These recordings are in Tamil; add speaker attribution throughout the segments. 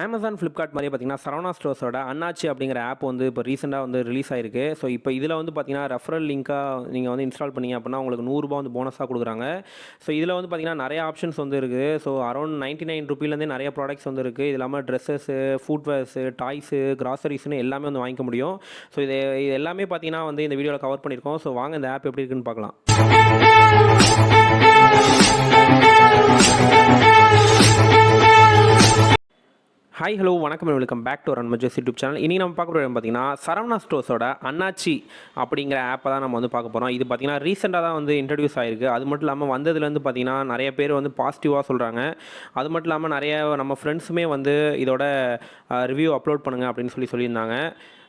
Speaker 1: Amazon, Flipkart மாதிரியே பார்த்தீங்கன்னா, சரவணா ஸ்டோர்ஸோட அண்ணாச்சி அப்படிங்கிற ஆப் வந்து இப்போ ரீசெண்டாக வந்து ரிலீஸ் ஆயிருக்கு. ஸோ இப்போ இதில் வந்து பார்த்தீங்கன்னா, ரெஃபரல் லிங்க்கா நீங்கள் வந்து இன்ஸ்டால் பண்ணீங்க அப்படின்னா, உங்களுக்கு ரூ. 100 வந்து போனஸாக குடுக்குறாங்க. ஸோ இதில் வந்து பார்த்தீங்கன்னா, நிறைய ஆப்ஷன்ஸ் வந்து இருக்குது. ஸோ அரௌண்ட் ₹99 நிறைய ப்ராடக்ட்ஸ் வந்து இருக்குது. இது இல்லாமல் ட்ரெஸ்ஸஸு, ஃபுட்வேர்ஸு, டாய்ஸு, கிராசரிஸ்னு எல்லாமே வந்து வாங்கிக்க முடியும். ஸோ இது எல்லாமே பார்த்தீங்கன்னா வந்து இந்த வீடியோவில் கவர் பண்ணியிருக்கோம். ஸோ வாங்க இந்த ஆப் எப்படி இருக்குன்னு பார்க்கலாம். ஹாய் ஹலோ வணக்கம் வெல்கம் பேக் டு ரன்மஜஸ் யூடியூப் சேனல். இன்றைக்கி நம்ம பார்க்க போகிறது பார்த்தீங்கன்னா சரவணா ஸ்டோர்ஸோட அண்ணாச்சி அப்படிங்கிற ஆப்பை தான் நம்ம வந்து பார்க்க போகிறோம். இது பார்த்தீங்கன்னா ரீசெண்டாக தான் வந்து இன்ட்ரடியூஸ் ஆகிருக்கு. அது மட்டும் இல்லாமல் வந்ததுலேருந்து பார்த்தீங்கன்னா நிறைய பேர் வந்து பாசிட்டிவாக சொல்கிறாங்க. அது மட்டும் இல்லாமல் நிறைய நம்ம ஃப்ரெண்ட்ஸுமே வந்து இதோட ரிவ்யூ அப்லோட் பண்ணுங்கள் அப்படின்னு சொல்லியிருந்தாங்க.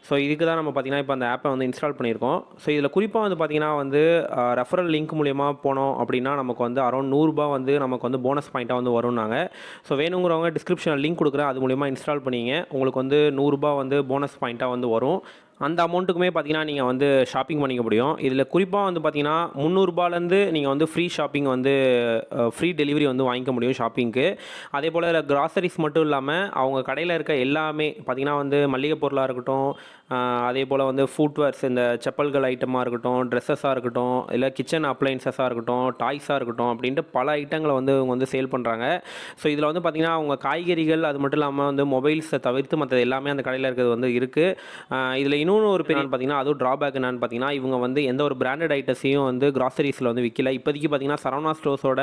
Speaker 1: ஸோ இதுக்கு தான் நம்ம பார்த்திங்கன்னா இப்போ அந்த ஆப்பை வந்து இன்ஸ்டால் பண்ணியிருக்கோம். ஸோ இதில் குறிப்பாக வந்து பார்த்திங்கன்னா வந்து ரெஃபரல் லிங்க் மூலிமா போனோம் அப்படின்னா நமக்கு வந்து அரௌண்ட் ₹100 வந்து நமக்கு வந்து போனஸ் பாயிண்ட்டாக வந்து வரும்னாங்க. ஸோ வேணுங்கிறவங்க டிஸ்கிரிப்ஷனில் லிங்க் கொடுக்குறேன், அது மூலிமா இன்ஸ்டால் பண்ணிங்க. உங்களுக்கு வந்து ₹100 வந்து போனஸ் பாயிண்ட்டாக வந்து வரும். அந்த அமௌண்ட்டுக்குமே பார்த்தீங்கன்னா நீங்கள் வந்து ஷாப்பிங் பண்ணிக்க முடியும். இதில் குறிப்பாக வந்து பார்த்தீங்கன்னா ₹300லேருந்து நீங்கள் வந்து ஃப்ரீ ஷாப்பிங் வந்து ஃப்ரீ டெலிவரி வந்து வாங்கிக்க முடியும் ஷாப்பிங்க்கு. அதே போல் இதில் கிராசரிஸ் மட்டும் இல்லாமல் அவங்க கடையில் இருக்க எல்லாமே பார்த்தீங்கன்னா வந்து மளிகை பொருளாக இருக்கட்டும், அதே போல் வந்து ஃபுட்வேர்ஸ், இந்த செப்பல்கள் ஐட்டமாக இருக்கட்டும், ட்ரெஸ்ஸஸாக இருக்கட்டும், இல்லை கிச்சன் அப்ளைன்சஸாக இருக்கட்டும், டாய்ஸாக இருக்கட்டும் அப்படின்ட்டு பல ஐட்டங்களை வந்து இவங்க வந்து சேல் பண்ணுறாங்க. ஸோ இதில் வந்து பார்த்திங்கன்னா அவங்க காய்கறிகள் அது மட்டும் இல்லாமல் வந்து மொபைல்ஸை தவிர்த்து மற்றது எல்லாமே அந்த கடையில் இருக்கிறது வந்து இருக்குது. இதில் இன்னொன்று ஒரு பெரிய பார்த்தீங்கன்னா அதுவும் ட்ராபேக் என்னன்னு பார்த்தீங்கன்னா, இவங்க வந்து எந்த ஒரு பிராண்டட் ஐட்டத்தையும் வந்து கிராசரிஸில் வந்து விற்கல. இப்போதைக்கு பார்த்தீங்கன்னா சரவணா ஸ்டோர்ஸோட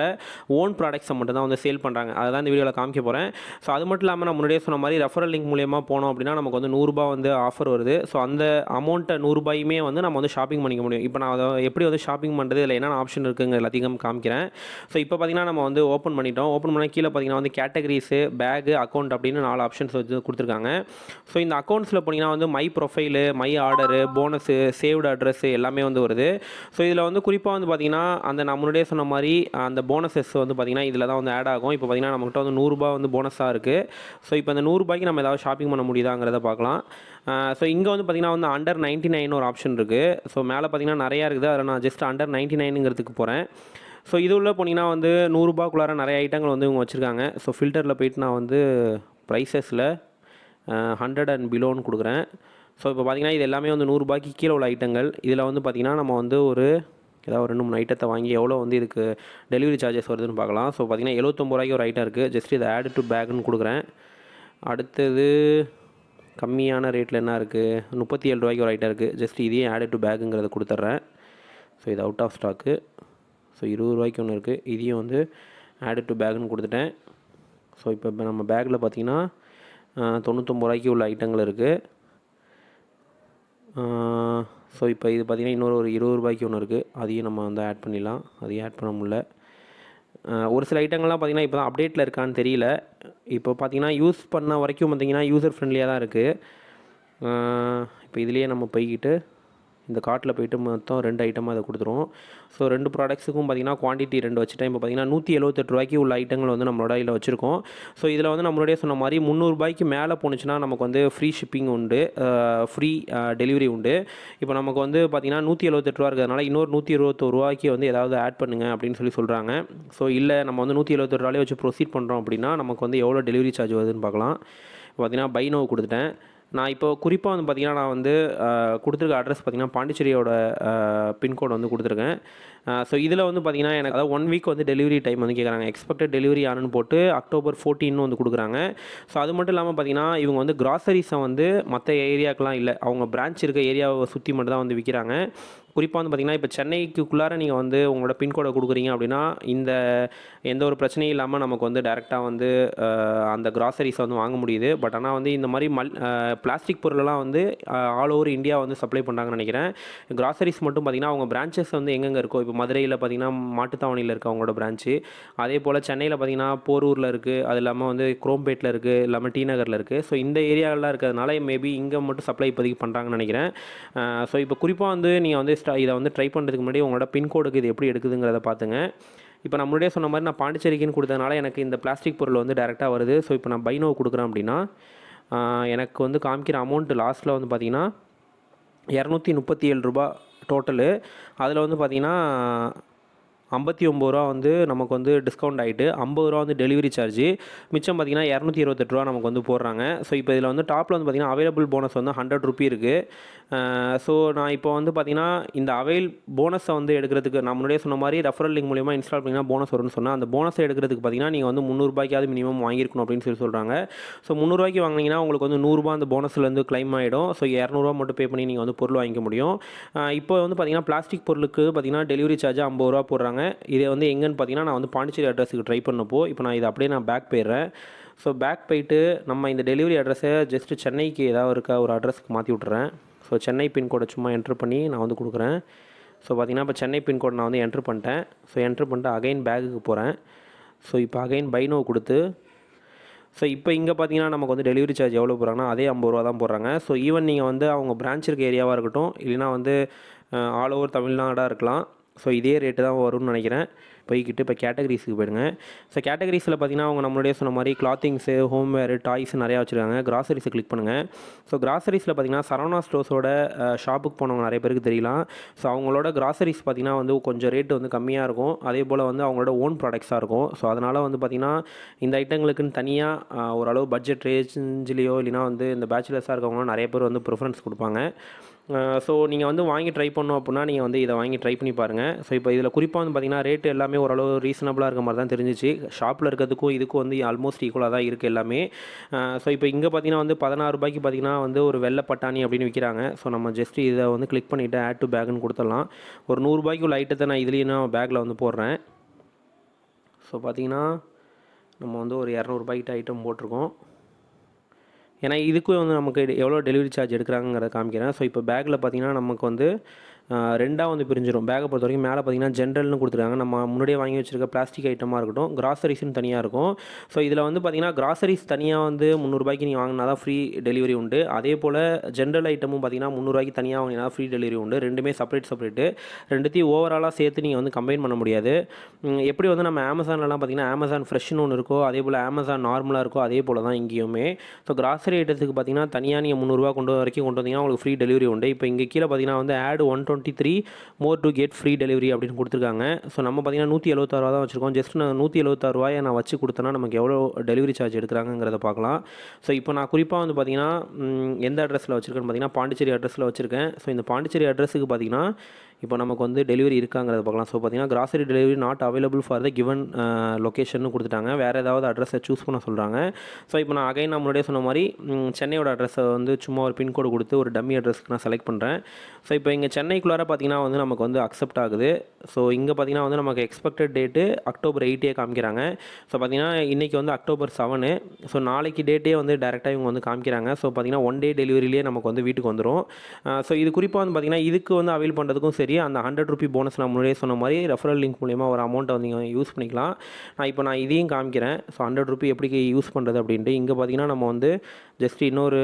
Speaker 1: ஓன் ப்ராடக்ட்ஸை மட்டும் தான் வந்து சேல் பண்ணுறாங்க. அதை தான் இந்த வீடியோவில் காமிக்க போகிறேன். ஸோ அது மட்டும் இல்லாமல் நான் முன்னாடியே சொன்ன மாதிரி ரெஃபரல் லிங்க் மூலியமாக போனோம் அப்படின்னா நமக்கு வந்து ₹100 வந்து ஆஃபர் வருது. ஸோ அந்த அமௌண்ட்டை ₹100யுமே வந்து நம்ம வந்து ஷாப்பிங் பண்ணிக்க முடியும். இப்போ நான் அதை எப்படி வந்து ஷாப்பிங் பண்ணுறது, இதில் என்னென்ன ஆப்ஷன் இருக்குங்க எல்லாத்தையும் காமிக்கிறேன். ஸோ இப்போ பார்த்தீங்கன்னா நம்ம வந்து ஓப்பன் பண்ணிட்டோம். ஓப்பன் பண்ண கீழே பார்த்தீங்கன்னா வந்து கேட்டகரிஸு, பேகு, அக்கௌண்ட் அப்படின்னு 4 ஆப்ஷன்ஸ் வந்து கொடுத்துருக்காங்க. ஸோ இந்த அக்கௌண்ட்ஸில் போனீங்கன்னா வந்து my profile, my order, bonus, saved address எல்லாமே வந்து வருது. ஸோ இதில் வந்து குறிப்பாக வந்து பார்த்திங்கன்னா அந்த நான் முன்னாடியே சொன்ன மாதிரி அந்த போனஸஸ் வந்து பார்த்திங்கன்னா இதில் தான் வந்து ஆட் ஆகும். இப்போ பார்த்திங்கன்னா நம்மகிட்ட வந்து ₹100 வந்து போனஸாக இருக்குது. ஸோ இப்போ அந்த ₹100க்கு நம்ம ஏதாவது ஷாப்பிங் பண்ண முடியுதாங்கிறத பார்க்கலாம். ஸோ இங்கே வந்து பார்த்திங்கன்னா வந்து அண்டர் 99 ஒரு ஆப்ஷன் இருக்குது. ஸோ மேலே பார்த்திங்கன்னா நிறையா இருக்குது. அதில் நான் ஜஸ்ட் அண்டர் 99ங்கிறதுக்கு போகிறேன். ஸோ இது உள்ள போனீங்கன்னா வந்து ₹100க்குள்ளார நிறைய ஐட்டங்கள் வந்து இவங்க வச்சுருக்காங்க. ஸோ ஃபில்டரில் போயிட்டு நான் வந்து ப்ரைஸஸில் 100 அண்ட் பிலோன்னு கொடுக்குறேன். ஸோ இப்போ பார்த்திங்கன்னா இது எல்லாமே வந்து ₹100க்கு கீழே உள்ள ஐட்டங்கள். இதில் வந்து பார்த்திங்கன்னா நம்ம வந்து ஏதாவது 2-3 ஐட்டத்தை வாங்கி எவ்வளோ வந்து இதுக்கு டெலிவரி சார்ஜஸ் வருதுன்னு பார்க்கலாம். ஸோ பார்த்திங்கன்னா ₹79 ஒரு ஐட்டம் இருக்குது. ஜஸ்ட் இதை ஆட் டு பேக்குன்னு கொடுக்குறேன். அடுத்தது கம்மியான ரேட்டில் என்ன இருக்குது, ₹37 ஒரு ஐட்டம் இருக்குது. ஜஸ்ட் இதையும் ஆட் டு பேக்குங்கிறத கொடுத்துட்றேன். ஸோ இது அவுட் ஆஃப் ஸ்டாக்கு. ஸோ ₹20 ஒன்று இருக்குது. இதையும் வந்து ஆட் டு பேக்குன்னு கொடுத்துட்டேன். ஸோ இப்போ நம்ம பேக்கில் பார்த்திங்கன்னா ₹99 உள்ள ஐட்டங்கள் இருக்குது. ஸோ இப்போ இது பார்த்திங்கன்னா இன்னொரு ₹20 ஒன்று இருக்குது. அதையும் நம்ம வந்து ஆட் பண்ணிடலாம். அதையும் ஆட் பண்ண முடியல. ஒரு சில ஐட்டங்கள்லாம் பார்த்திங்கன்னா இப்போ தான் அப்டேட்டில் இருக்கான்னு தெரியல. இப்போ பார்த்திங்கன்னா யூஸ் பண்ண வரைக்கும் பார்த்திங்கன்னா யூசர் ஃப்ரெண்ட்லியாக தான் இருக்குது. இப்போ இதுலேயே நம்ம போய்கிட்டு இந்த கார்ட்டில் போய்ட்டு மொத்தம் 2 ஐட்டமாக அதை கொடுத்துருவோம். ஸோ 2 ப்ராடக்ட்ஸுக்கும் பார்த்திங்கன்னா குவான்டிட்டி 2 வச்சுட்டேன். இப்போ பார்த்திங்கன்னா ₹178 உள்ள ஐட்டங்கள் வந்து நம்மளோட இதில் வச்சுருக்கோம். ஸோ இதில் வந்து நம்மளுடைய சொன்ன மாதிரி ₹300க்கு மேலே போணுச்சுன்னா நமக்கு வந்து ஃப்ரீ ஷிப்பிங் உண்டு, ஃப்ரீ டெலிவரி உண்டு. இப்போ நமக்கு வந்து பார்த்திங்கன்னா ₹178 இருக்கிறதுனால இன்னொரு ₹121 வந்து ஏதாவது ஆட் பண்ணுங்கள் அப்படின்னு சொல்கிறாங்க. ஸோ இல்லை நம்ம வந்து ₹178 வச்சு ப்ரொசீட் பண்ணுறோம் அப்படின்னா நமக்கு வந்து எவ்வளோ டெலிவரி சார்ஜ் வருதுன்னு பார்க்கலாம். பார்த்திங்கன்னா பை நோவ் கொடுத்துட்டேன். நான் இப்போ குறிப்பாக வந்து பார்த்திங்கன்னா நான் வந்து கொடுத்துருக்க அட்ரஸ் பார்த்திங்கன்னா பாண்டிச்சேரியோட பின்கோடு வந்து கொடுத்துருக்கேன். ஸோ இதில் வந்து பார்த்திங்கன்னா எனக்கு அதாவது 1 வீக் வந்து டெலிவரி டைம் வந்து கேட்குறாங்க. எக்ஸ்பெக்டட் டெலிவரி ஆனுன்னு போட்டு October 14 வந்து கொடுக்குறாங்க. ஸோ அது மட்டும் இல்லாமல் பார்த்திங்கன்னா இவங்க வந்து கிராசரிஸை வந்து மற்ற ஏரியாக்கெலாம் இல்லை, அவங்க பிரான்ச் இருக்க ஏரியாவை சுற்றி மட்டும் தான் வந்து விற்கிறாங்க. குறிப்பாக வந்து பார்த்திங்கன்னா இப்போ சென்னைக்குள்ளார நீங்கள் வந்து உங்களோட பின்கோடை கொடுக்குறீங்க அப்படின்னா இந்த எந்த ஒரு பிரச்சனையும் இல்லாமல் நமக்கு வந்து டேரெக்டாக வந்து அந்த கிராசரிஸை வந்து வாங்க முடியுது. பட் ஆனால் வந்து இந்த மாதிரி பிளாஸ்டிக் பொருளெல்லாம் வந்து ஆல் ஓவர் இந்தியா வந்து சப்ளை பண்ணுறாங்கன்னு நினைக்கிறேன். கிராசரிஸ் மட்டும் பார்த்திங்கன்னா அவங்க பிரான்ச்சஸ் வந்து எங்கெங்கே இருக்கோ, இப்போ மதுரையில் பார்த்திங்கன்னா மாட்டுத்தாவணியில் இருக்குது அவங்களோட பிரான்ச்சு. அதே போல் சென்னையில் பார்த்திங்கன்னா போரூரில் இருக்குது, அது இல்லாமல் வந்து குரோம்பேட்டில் இருக்குது, இல்லாமல் டி நகரில் இருக்குது. ஸோ இந்த ஏரியாவெலாம் இருக்கிறதுனால மேபி இங்கே மட்டும் சப்ளை இப்போதைக்கு பண்ணுறாங்கன்னு நினைக்கிறேன். ஸோ இப்போ குறிப்பாக வந்து நீங்கள் வந்து இதை வந்து ட்ரை பண்ணுறதுக்கு முன்னாடி உங்களோட பின்கோடுக்கு இது எப்படி எடுக்குதுங்கிறத பார்த்துங்க. இப்போ நான் முன்னாடியே சொன்ன மாதிரி நான் பாண்டிச்சேரிக்குன்னு கொடுத்ததுனால எனக்கு இந்த பிளாஸ்டிக் பொருள் வந்து டேரெக்டாக வருது. ஸோ இப்போ நான் பை நோவ் கொடுக்குறேன் அப்படின்னா எனக்கு வந்து காமிக்கிற அமௌண்ட்டு லாஸ்ட்டில் வந்து பார்த்திங்கன்னா ₹237 டோட்டலு. அதில் வந்து பார்த்திங்கன்னா ரூ. 59 வந்து நமக்கு வந்து டிஸ்கவுண்ட் ஆகிட்டு ரூ. 50 வந்து டெலிவரி சார்ஜ், மிச்சம் பார்த்தீங்கன்னா ரூ. 228 நமக்கு வந்து போடுறாங்க. ஸோ இப்போ இதில் வந்து டாப்பில் வந்து பார்த்தீங்கன்னா அவைலபிள் போனஸ் வந்து ₹100 இருக்குது. ஸோ நான் இப்போ வந்து பார்த்தீங்கன்னா இந்த போனஸை வந்து எடுக்கிறதுக்கு நான் முன்னாடியே சொன்ன மாதிரி ரெஃபரல் லிங்க் மூலிமா இன்ஸ்டால் பண்ணிங்கன்னா போனஸ் வரும்னு சொன்னால், அந்த போனஸை எடுக்கிறதுக்கு பார்த்தீங்கன்னா நீங்கள் வந்து ₹300 மினிமம் வாங்கியிருக்கணும் அப்படின்னு சொல்கிறாங்க. ஸோ ₹300 வாங்கினீங்கன்னா உங்களுக்கு வந்து ₹100 அந்த போனஸ்லேருந்து கிளைம் ஆகிடும். ஸோ ₹200 மட்டும் பே பண்ணி நீங்கள் வந்து பொருள் வாங்கிக்க முடியும். இப்போ வந்து பார்த்தீங்கன்னா பிளாஸ்டிக் பொருளுக்கு பார்த்தீங்கன்னா டெலிவரி சார்ஜ் ₹50 போடுறாங்க. இதை வந்து எங்கன்னு பார்த்தீங்கன்னா நான் வந்து பாண்டிச்சேரி அட்ரஸுக்கு ட்ரை பண்ணப்போ, இப்போ நான் இதை அப்படியே நான் பேக் போயிடுறேன். ஸோ பேக் போயிட்டு நம்ம இந்த டெலிவரி அட்ரஸை ஜஸ்ட்டு சென்னைக்கு ஏதாவது இருக்க ஒரு அட்ரஸ்க்கு மாற்றி விட்றேன். ஸோ சென்னை பின்கோடை சும்மா என்ட்ரு பண்ணி நான் வந்து கொடுக்குறேன். ஸோ பார்த்தீங்கன்னா இப்போ சென்னை பின்கோட் நான் வந்து என்ட்ரு பண்ணிட்டேன். ஸோ என்ட்ரு பண்ணிட்டு அகைன் பேக்குக்கு போகிறேன். ஸோ இப்போ அகைன் பை நோ கொடுத்து, ஸோ இப்போ இங்கே பார்த்தீங்கன்னா நமக்கு வந்து டெலிவரி சார்ஜ் எவ்வளோ போடுறாங்கன்னா அதே ₹50 தான் போடுறாங்க. ஸோ ஈவன் நீங்கள் வந்து அவங்க பிரான்ச் இருக்க ஏரியாவாக இருக்கட்டும், இல்லைனா வந்து ஆல் ஓவர் தமிழ்நாடாக இருக்கலாம், ஸோ இதே ரேட்டு தான் வரும்னு நினைக்கிறேன். போய்கிட்டு இப்போ கேட்டகரிஸுக்கு போயிடுங்க. ஸோ கேட்டகரிஸில் பார்த்தீங்கன்னா அவங்க நம்மளுடைய சொன்ன மாதிரி கிளாத்திங்ஸு, ஹோம்வேரு, டாய்ஸ் நிறையா வச்சுருக்காங்க. கிராசரிஸை கிளிக் பண்ணுங்கள். ஸோ கிராசரிஸில் பார்த்தீங்கன்னா சரவணா ஸ்டோர்ஸோட ஷாப்புக்கு போனவங்க நிறைய பேருக்கு தெரியலாம். ஸோ அவங்களோட கிராசரிஸ் பார்த்தீங்கன்னா வந்து கொஞ்சம் ரேட்டு வந்து கம்மியாக இருக்கும். அதே போல் வந்து அவங்களோட ஓன் ப்ராடக்ட்ஸாக இருக்கும். ஸோ அதனால் வந்து பார்த்திங்கன்னா இந்த ஐட்டங்களுக்குன்னு தனியாக ஓரளவு பட்ஜெட் ரேஞ்சிலேயோ இல்லைனா வந்து இந்த பேச்சுலர்ஸாக இருக்கவங்களும் நிறைய பேர் வந்து ப்ரிஃபரன்ஸ் கொடுப்பாங்க. ஸோ நீங்கள் வந்து வாங்கி ட்ரை பண்ணோம் அப்படின்னா நீங்கள் வந்து இதை வாங்கி ட்ரை பண்ணி பாருங்கள். ஸோ இப்போ இதில் குறிப்பாக வந்து பார்த்திங்கன்னா ரேட்டு எல்லாமே ஓரளவு ரீசனபிளாக இருக்க மாதிரி தான் தெரிஞ்சிச்சு. ஷாப்பில் இருக்கிறதுக்கும் இதுக்கும் வந்து ஆல்மோஸ்ட் ஈக்குவலாக தான் இருக்குது எல்லாமே. ஸோ இப்போ இங்கே பார்த்தீங்கன்னா வந்து ₹16 பார்த்தீங்கன்னா வந்து ஒரு வெள்ளை பட்டாணி அப்படின்னு விற்கிறாங்க. ஸோ நம்ம ஜஸ்ட் இதை வந்து கிளிக் பண்ணிவிட்டு ஆட் டு பேக்குன்னு கொடுத்துடலாம். ஒரு ₹100 உள்ள ஐட்டத்தை நான் இதுலேயும் நான் பேக்கில் வந்து போடுறேன். ஸோ பார்த்திங்கன்னா நம்ம வந்து ஒரு ₹200 ஐட்டம் போட்டிருக்கோம். ஏன்னா இதுக்கும் வந்து நமக்கு எவ்வளோ டெலிவரி சார்ஜ் எடுக்கிறாங்கிறத காமிக்கிறேன். ஸோ இப்போ பேக்கில் பார்த்தீங்கன்னா நமக்கு வந்து ரெண்டாக வந்து பிரிஞ்சிடும். பேக்கை பொறுத்த வரைக்கும் மேலே பார்த்தீங்கன்னா ஜென்ரல்னு கொடுத்துருக்காங்க. நம்ம முன்னாடியே வாங்கி வச்சுருக்க பிளாஸ்டிக் ஐட்டமாக இருக்கட்டும், கிராசரிஸ்னு தனியாக இருக்கும். ஸோ இதில் வந்து பார்த்தீங்கன்னா கிராசரிஸ் தனியாக வந்து ₹300 நீங்கள் வாங்கினா தான் ஃப்ரீ டெலிவரி உண்டு. அதே போல் ஜென்ரல் ஐட்டமும் பார்த்தீங்கன்னா ₹300 தனியாக வாங்கினா ஃப்ரீ டெலிவரி உண்டு. ரெண்டுமே செப்பரேட்டு. ரெண்டுத்தையும் ஓவராலாக சேர்த்து நீங்கள் வந்து கம்பைன் பண்ண முடியாது. எப்படி வந்து நம்ம அமேசான்லலாம் பார்த்தீங்கன்னா அமேசான் ஃப்ரெஷ்னு ஒன்று இருக்கோ, அதே போல் அமேசான் நார்மலாக இருக்கோ, அதே போல் தான் இங்கேயுமே. ஸோ கிராசரி ஐட்டத்துக்கு பார்த்தீங்கன்னா தனியாக நீங்கள் ₹300 வரைக்கும் கொண்டு வந்தீங்கன்னா உங்களுக்கு ஃப்ரீ டெலிவரி உண்டு. இப்போ இங்கே கீழே பார்த்தீங்கன்னா வந்து add 123 more to get free delivery அப்படின்னு கொடுத்துருக்காங்க. ஸோ நம்ம பார்த்தீங்கன்னா ₹176 தான் வச்சுருக்கோம். ஜஸ்ட் நான் ₹176 நான் வச்சு கொடுத்தேன்னா நமக்கு எவ்வளோ டெலிவரி சார்ஜ் எடுக்கிறாங்கிறத பார்க்கலாம். ஸோ இப்போ நான் குறிப்பாக வந்து பார்த்தீங்கன்னா எந்த அட்ரஸில் வச்சுருக்கேன்னு பார்த்தீங்கன்னா பாண்டிச்சேரி அட்ரஸில் வச்சுருக்கேன். ஸோ இந்த பாண்டிச்சேரி அட்ரஸுக்கு பார்த்தீங்கன்னா இப்போ நமக்கு வந்து டெலிவரி இருக்காங்கிறத பார்க்கலாம். ஸோ பார்த்தீங்கன்னா grocery delivery not available for the given location கொடுத்துட்டாங்க. வேறு ஏதாவது அட்ரஸை சூஸ் பண்ண சொல்கிறாங்க. ஸோ இப்போ நான் அகைன் நான் முன்னாடியே சொன்ன மாதிரி சென்னையோட அட்ரஸை வந்து சும்மா ஒரு பின்கோடு கொடுத்து ஒரு டம்மி அட்ரஸ்க்கு நான் செலக்ட் பண்ணுறேன். ஸோ இப்போ இங்கே சென்னைக்குள்ளார பார்த்தீங்கன்னா வந்து நமக்கு வந்து அக்செப்ட் ஆகுது. ஸோ இங்கே பார்த்தீங்கன்னா வந்து நமக்கு எக்ஸ்பெக்டட் டேட்டு அக்டோபர் 8 காமிக்கிறாங்க. ஸோ பார்த்தீங்கன்னா இன்றைக்கி வந்து அக்டோபர் 7. ஸோ நாளைக்கு டேட்டே வந்து டேரெக்டாக இவங்க வந்து காமிக்கிறாங்க. ஸோ பார்த்தீங்கன்னா 1 டே டெலிவரியிலே நமக்கு வந்து வீட்டுக்கு வந்துடும். ஸோ இது குறிப்பாக வந்து பார்த்திங்கன்னா இதுக்கு வந்து அவைல் பண்ணுறதுக்கும் சரி, அந்த ₹100 போனஸ் நான் முன்னாடியே சொன்ன மாதிரி ரெஃபரல் லிங்க் மூலிமா ஒரு அமௌண்ட்டை வந்து நீங்கள் யூஸ் பண்ணிக்கலாம். நான் இதையும் காமிக்கிறேன். ஸோ ₹100 எப்படி யூஸ் பண்ணுறது அப்படின்ட்டு. இங்கே பார்த்தீங்கன்னா நம்ம வந்து ஜஸ்ட் இன்னொரு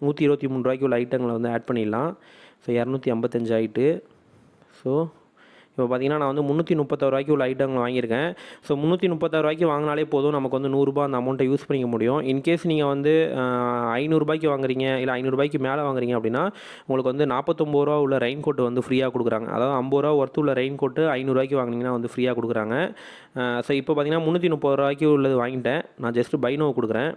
Speaker 1: ₹123 உள்ள ஐட்டங்களை வந்து ஆட் பண்ணிடலாம். ஸோ 255 ஆகிட்டு. ஸோ இப்போ பார்த்தீங்கன்னா நான் வந்து ₹336 உள்ள ஐட்டங்கள் வாங்கியிருக்கேன். ஸோ ₹336 வாங்கினாலே போதும், நமக்கு வந்து ₹100 அந்த அமௌண்ட்டை யூஸ் பண்ணிக்க முடியும். இன்கேஸ் நீங்கள் வந்து ₹500 வாங்குறீங்க, இல்லை ₹500 மேலே வாங்குறீங்க அப்படின்னா உங்களுக்கு வந்து ₹49 உள்ள ரெயின் கோட்டு வந்து ஃப்ரீயாக கொடுக்குறாங்க. அதாவது ₹50 ஒர்த்து உள்ள ரெயின் கோட்டு ₹500 வாங்கினீங்கன்னா வந்து ஃப்ரீயாக கொடுக்குறாங்க. ஸோ இப்போ பார்த்தீங்கன்னா ₹330 உள்ளது வாங்கிட்டேன். நான் ஜஸ்ட்டு பை நோ கொடுக்குறேன்.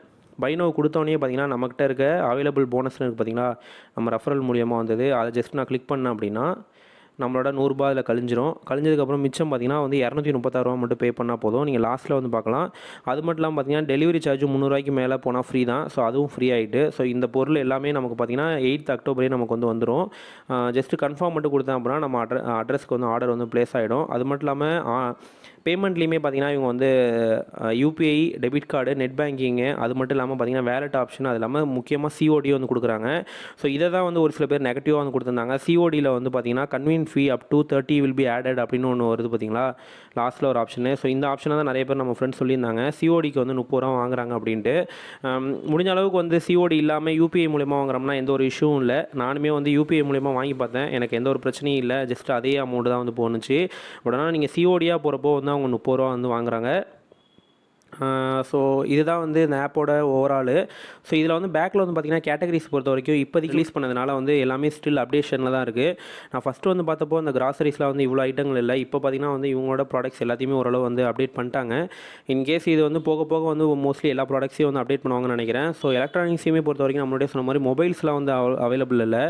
Speaker 1: பை நோ கொடுத்தோன்னே பார்த்தீங்கன்னா நம்மக்கிட்ட இருக்க அவைலபிள் போனஸ்னு இருக்குது பார்த்தீங்களா, நம்ம ரெஃபரல் மூலியமாக வந்தது. அதை ஜஸ்ட் நான் கிளிக் பண்ணேன் அப்படின்னா நம்மளோட ₹100 அதில் கழிஞ்சிரும். கழிஞ்சதுக்கப்புறம் மிச்சம் பார்த்தீங்கன்னா வந்து ₹236 மட்டும் பே பண்ணால் போதும். நீங்கள் லாஸ்ட்டில் வந்து பார்க்கலாம். அது மட்டும் இல்லாமல் பார்த்தீங்கன்னா டெலிவரி சார்ஜ் ₹300 மேலே போனால் ஃப்ரீ தான். ஸோ அதுவும் ஃப்ரீ ஆகிட்டு. ஸோ இந்த பொருள் எல்லாமே நமக்கு பார்த்தீங்கன்னா 8 அக்டோபரே நமக்கு வந்து வந்துடும். ஜஸ்ட்டு கன்ஃபார்ம் மட்டும் கொடுத்தேன் அப்படின்னா நம்ம அட்ரஸ்க்கு வந்து ஆர்டர் வந்து ப்ளேஸ் ஆகிடும். அது மட்டும் இல்லாமல் பேமெண்ட்லேயுமே பார்த்தீங்கன்னா இவங்க வந்து UPI, debit card, net banking, அது மட்டும் இல்லாமல் பார்த்தீங்கன்னா வேலட் ஆப்ஷன், அது இல்லாமல் முக்கியமாக சிஓடி வந்து கொடுக்குறாங்க. ஸோ இதை தான் வந்து ஒரு சில பேர் நெகட்டிவாக வந்து கொடுத்துருந்தாங்க. சிஓடியில் வந்து பார்த்தீங்கன்னா convenience fee up to 30 will be added அப்படின்னு ஒன்று வருது பார்த்தீங்களா, லாஸ்ட்டில் ஒரு ஆப்ஷனு. ஸோ இந்த ஆப்ஷனை தான் நிறைய பேர் நம்ம ஃப்ரெண்ட்ஸ் சொல்லியிருந்தாங்க. சிஓடிக்கு வந்து ₹30 வாங்குறாங்க அப்படின்ட்டு. முடிஞ்ச அளவுக்கு வந்து சிஓடி இல்லாமல் யூபிஐ மூலிமா வாங்குறோம்னா எந்த ஒரு இஷ்யூவும் இல்லை. நானுமே வந்து யூபிஐ மூலிமா வாங்கி பார்த்தேன், எனக்கு எந்த ஒரு பிரச்சனையும் இல்லை. ஜஸ்ட் அதே அமௌண்ட் தான் வந்து போணுச்சு. உடனே நீங்கள் சிஓடியாக போகிறப்போ வந்து அவங்க ₹30 வந்து வாங்குறாங்க. ஸோ இதுதான் வந்து இந்த ஆப்போட ஓவராலு. ஸோ இதில் வந்து பேக்கில் வந்து பார்த்திங்கன்னா கேட்டகரிஸ் பொறுத்த வரைக்கும் இப்போதைக்கு ரிலீஸ் பண்ணதுனால வந்து எல்லாமே ஸ்டில் அப்டேஷனில் தான் இருக்குது. நான் ஃபஸ்ட்டு வந்து பார்த்தப்போ இந்த கிராசரிஸில் வந்து இவ்வளோ ஐட்டங்கள் இல்லை. இப்போ பார்த்திங்கன்னா வந்து இவங்களோட ப்ராடக்ட்ஸ் எல்லாத்தையுமே ஓரளவு வந்து அப்டேட் பண்ணிட்டாங்க. இன்கேஸ் இது வந்து போக போக வந்து மோஸ்ட்லி எல்லா ப்ராடக்ட்ஸையும் வந்து அப்டேட் பண்ணுவாங்கன்னு நினைக்கிறேன். ஸோ எலக்ட்ரானிக்ஸையுமே பொறுத்த வரைக்கும் நம்மளுடைய சொன்ன மாதிரி மொபைல்ஸ்லாம் வந்து அவைலபிள் இல்லை.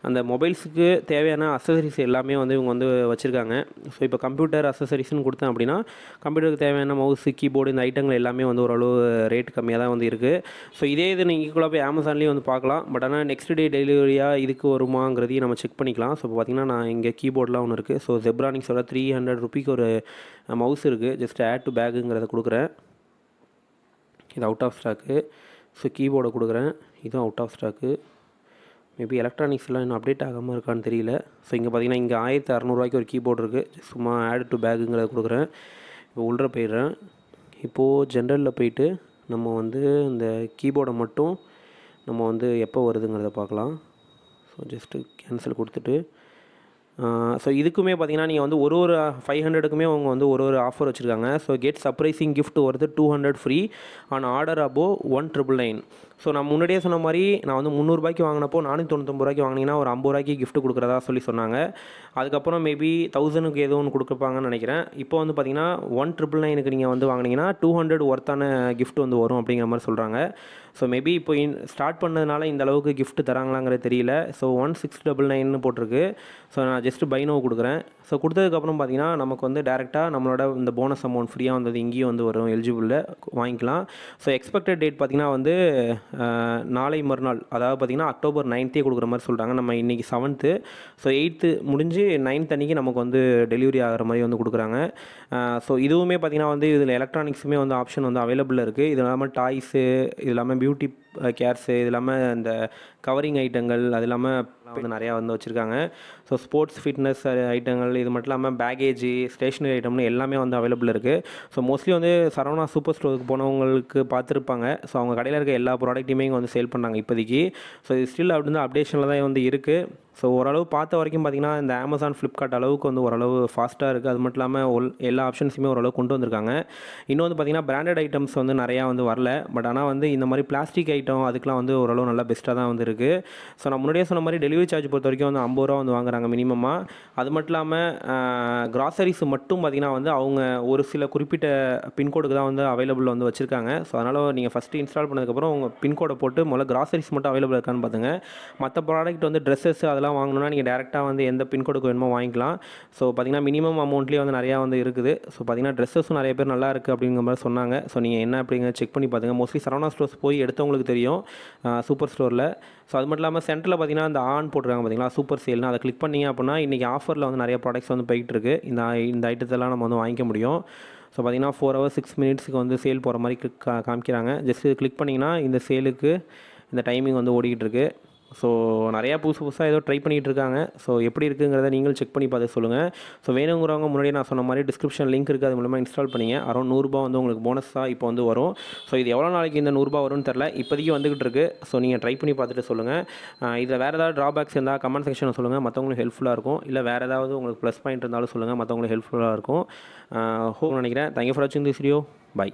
Speaker 1: அந்த மொபைல்ஸுக்கு தேவையான அக்சசரிஸ் எல்லாமே வந்து இவங்க வந்து வச்சுருக்காங்க. ஸோ இப்போ கம்ப்யூட்டர் அக்சசரிஸ்னு கொடுத்தேன் அப்படின்னா கம்ப்யூட்டருக்கு தேவையான மவுஸ், கீபோர்டு இந்த ஐட்டங்கள் எல்லாமே வந்து ஓரளவு ரேட் கம்மியாக தான் வந்து இருக்குது. ஸோ இதே இது நீங்கள் ஈக்குவலாக போய் அமேசான்லேயும் வந்து பார்க்கலாம். பட் ஆனால் நெக்ஸ்ட் டே டெலிவரியாக இதுக்கு வருமாங்கிறதையும் நம்ம செக் பண்ணிக்கலாம். ஸோ இப்போ பார்த்திங்கன்னா நான் இங்கே கீபோர்டெலாம் ஒன்று இருக்குது. ஸோ ஜெப்ரானிக்ஸோட 300 ரூபீக்கு ஒரு மவுஸ் இருக்குது. ஜஸ்ட் ஆட் டு பேக்குங்கிறத கொடுக்குறேன். இது அவுட் ஆஃப் ஸ்டாக்கு. ஸோ கீபோர்டை கொடுக்குறேன். இதுவும் அவுட் ஆஃப் ஸ்டாக்கு. மேபி எலக்ட்ரானிக்ஸ்லாம் இன்னும் அப்டேட் ஆகாமல் இருக்கான்னு தெரியல. ஸோ இங்கே பார்த்திங்கன்னா இங்கே 1600 ஒரு கீபோர்டு இருக்குது. சும்மா ஆட் டு பேக்குங்கிறத கொடுக்குறேன். இப்போ உள்ள போயிடுறேன். இப்போது ஜென்ரலில் போயிட்டு நம்ம வந்து இந்த கீபோர்டை மட்டும் நம்ம வந்து எப்போ வருதுங்கிறத பார்க்கலாம். ஸோ ஜஸ்ட்டு கேன்சல் கொடுத்துட்டு ஸோ இதுக்குமே பார்த்திங்கன்னா நீங்கள் வந்து ஒரு 500க்குமே அவங்க வந்து ஒரு ஆஃபர் வச்சுருக்காங்க. ஸோ கெட் சர்ப்ரைசிங் கிஃப்ட் வருது 200 free on order above 1999. So நான் முன்னாடியே சொன்ன மாதிரி நான் வந்து 300 வாங்கினப்போ 499 வாங்கினீங்கன்னா ஒரு 50 கிஃப்ட் கொடுக்குறதா சொல்லி சொன்னாங்க. அதுக்கப்புறம் மேபி 1000க்கு ஏதோ ஒன்று கொடுப்பாங்கன்னு நினைக்கிறேன். இப்போ வந்து பார்த்திங்கன்னா 1999க்கு நீங்கள் வந்து வாங்கினீங்கன்னா 200 ஒர்த்தான கிஃப்ட் வந்து வரும் அப்படிங்கிற மாதிரி சொல்கிறாங்க. ஸோ மேபி இப்போ ஸ்டார்ட் பண்ணதுனால இந்த அளவுக்கு கிஃப்ட் தராங்களாங்கிறது தெரியல. ஸோ 1699 போட்டிருக்கு. ஸோ நான் ஜஸ்ட்டு பை நோ கொடுக்குறேன். ஸோ கொடுத்ததுக்கப்புறம் பார்த்திங்கன்னா நமக்கு வந்து டேரெக்டாக நம்மளோட இந்த போனஸ் அமௌண்ட் ஃப்ரீயாக வந்தது இங்கேயும் வந்து வரும், எலிஜிபிளில் வாங்கிக்கலாம். ஸோ எக்ஸ்பெக்டட் டேட் பார்த்திங்கன்னா வந்து நாளை மறுநாள், அதாவது பார்த்திங்கன்னா October 9th கொடுக்குற மாதிரி சொல்கிறாங்க. நம்ம இன்றைக்கி 7th. ஸோ 8th முடிஞ்சு 9th அன்றைக்கி நமக்கு வந்து டெலிவரி ஆகிற மாதிரி வந்து கொடுக்குறாங்க. ஸோ இதுவுமே பார்த்திங்கன்னா வந்து இதில் எலக்ட்ரானிக்ஸுமே வந்து ஆப்ஷன் வந்து அவைலபிள் இருக்குது. இது இல்லாமல் டாய்ஸு, இது இல்லாமல் பியூட்டி கேர்ஸு, இது இல்லாமல் இந்த கவரிங் ஐட்டங்கள், அது இல்லாமல் வந்து நிறையா வந்து வச்சுருக்காங்க. ஸோ ஸ்போர்ட்ஸ் ஃபிட்னஸ் ஐட்டங்கள், இது மட்டும் இல்லாமல் பேகேஜி, ஸ்டேஷ்னரி ஐட்டம்னு எல்லாமே வந்து அவைலபிள் இருக்குது. ஸோ மோஸ்ட்லி வந்து சரவணா சூப்பர் ஸ்டோருக்கு போனவங்களுக்கு பார்த்துருப்பாங்க. ஸோ அவங்க கடையில் இருக்க எல்லா ப்ராடக்ட்டையுமே இங்கே வந்து சேல் பண்ணாங்க இப்போதைக்கு. ஸோ இது ஸ்டில் அப்படி வந்து அப்டேஷனில் தான் வந்து இருக்குது. ஸோ ஓரளவு பார்த்த வரைக்கும் பார்த்திங்கன்னா இந்த அமேசான், ஃப்ளிப்கார்ட் அளவுக்கு வந்து ஓரளவு ஃபாஸ்ட்டாக இருக்குது. அது மட்டும் இல்லாமல் எல்லா ஆப்ஷன்ஸுமே ஓரளவு கொண்டு வந்திருக்காங்க. இன்னும் வந்து பார்த்திங்கன்னா பிராண்டட் ஐட்டம்ஸ் வந்து நிறையா வந்து வரல. பட் ஆனால் வந்து இந்த மாதிரி பிளாஸ்டிக் ஐட்டம் அதுக்கெலாம் வந்து ஓரளவு நல்லா பெஸ்ட்டாக தான் வந்து இருக்குது. ஸோ நான் முன்னாடியே சொன்ன மாதிரி டெலிவரி சார்ஜ் பொறுத்த வரைக்கும் வந்து 50 ரூபா வந்து வாங்குறாங்க மினிமமாக. அது மட்டும் இல்லாமல் கிராசரிஸ் மட்டும் பார்த்திங்கன்னா வந்து அவங்க ஒரு சில குறிப்பிட்ட பின்கோடுக்கு தான் வந்து அவைலபிள் வந்து வச்சுருக்காங்க. ஸோ அதனால் நீங்கள் ஃபஸ்ட்டு இன்ஸ்டால் பண்ணதுக்கப்புறம் உங்கள் பின்கோடை போட்டு முதல்ல கிராசரிஸ் மட்டும் அவைலபிள் இருக்கான்னு பார்த்துங்க. மற்ற ப்ராடக்ட் வந்து ட்ரெஸ்ஸஸ் அதெல்லாம் வாங்கணும்னா நீங்கள் டேரெக்டாக வந்து எந்த பின்கோடுக்கு வேணுமோ வாங்கிக்கலாம். ஸோ பார்த்திங்கன்னா மினிமம் அமௌண்ட்லேயே வந்து நிறையா வந்து இருக்குது. ஸோ பார்த்திங்கன்னா ட்ரெஸ்ஸஸும் நிறைய பேர் நல்லா இருக்குது அப்படிங்கிற மாதிரி சொன்னாங்க. ஸோ நீங்கள் என்ன அப்படிங்கிற செக் பண்ணி பார்த்துங்க. மோஸ்ட்லி சரவணா ஸ்டோர்ஸ் போய் எடுத்தவங்களுக்கு தெரியும் சூப்பர் ஸ்டோரில். ஸோ அது மட்டும் இல்லாமல் சென்டரில் பார்த்திங்கன்னா இந்த ஆன் போட்டிருக்காங்க பார்த்திங்களா, சூப்பர் சேல்னு. அதை கிளிக் பண்ணிங்க அப்படின்னா இன்றைக்கி ஆஃபரில் வந்து நிறைய ப்ராடக்ட்ஸ் வந்து போயிட்டுருக்கு. இந்த ஐட்டத்தெல்லாம் நம்ம வந்து வாங்கிக்க முடியும். ஸோ பார்த்திங்கன்னா 4 hours 6 minutesக்கு வந்து சேல் போகிற மாதிரி காமிக்கிறாங்க. ஜஸ்ட்டு கிளிக் பண்ணிங்கன்னா இந்த சேலுக்கு இந்த டைமிங் வந்து ஓடிக்கிட்டு இருக்குது. ஸோ நிறையா புதுசாக ஏதோ ட்ரை பண்ணிகிட்டு இருக்காங்க. ஸோ எப்படி இருக்குங்கிறத நீங்களும் செக் பண்ணி பார்த்து சொல்லுங்கள். ஸோ வேணுங்கிறவங்க முன்னாடியே நான் சொன்ன மாதிரி டிஸ்கிரிப்ஷன் லிங்க் இருக்குது, அது மூலமாக இன்ஸ்டால் பண்ணிங்க. அரௌண்ட் 100 ரூபா வந்து உங்களுக்கு போனஸாக இப்போ வந்து வரும். ஸோ இது எவ்வளோ நாளைக்கு இந்த 100 ரூபா வரும்னு தெரில, இப்போதைக்கு வந்துகிட்டு இருக்குது. ஸோ நீங்கள் ட்ரை பண்ணி பார்த்துட்டு சொல்லுங்கள். இதில் வேறு ஏதாவது ட்ராபேக்ஸ் இருந்தால் கமெண்ட் செக்ஷனில் சொல்லுங்கள், மற்றவங்களுக்கு ஹெல்ப்ஃபுல்லாக இருக்கும். இல்லை வேறு ஏதாவது உங்களுக்கு ப்ளஸ் பாயிண்ட் இருந்தாலும் சொல்லுங்கள், மற்றவங்களுக்கு ஹெல்ப்ஃபுல்லாக இருக்கும். ஹோப் நினைக்கிறேன். தேங்க்யூ ஃபார் வாட்சிங் திஸ் வீடியோ. பை.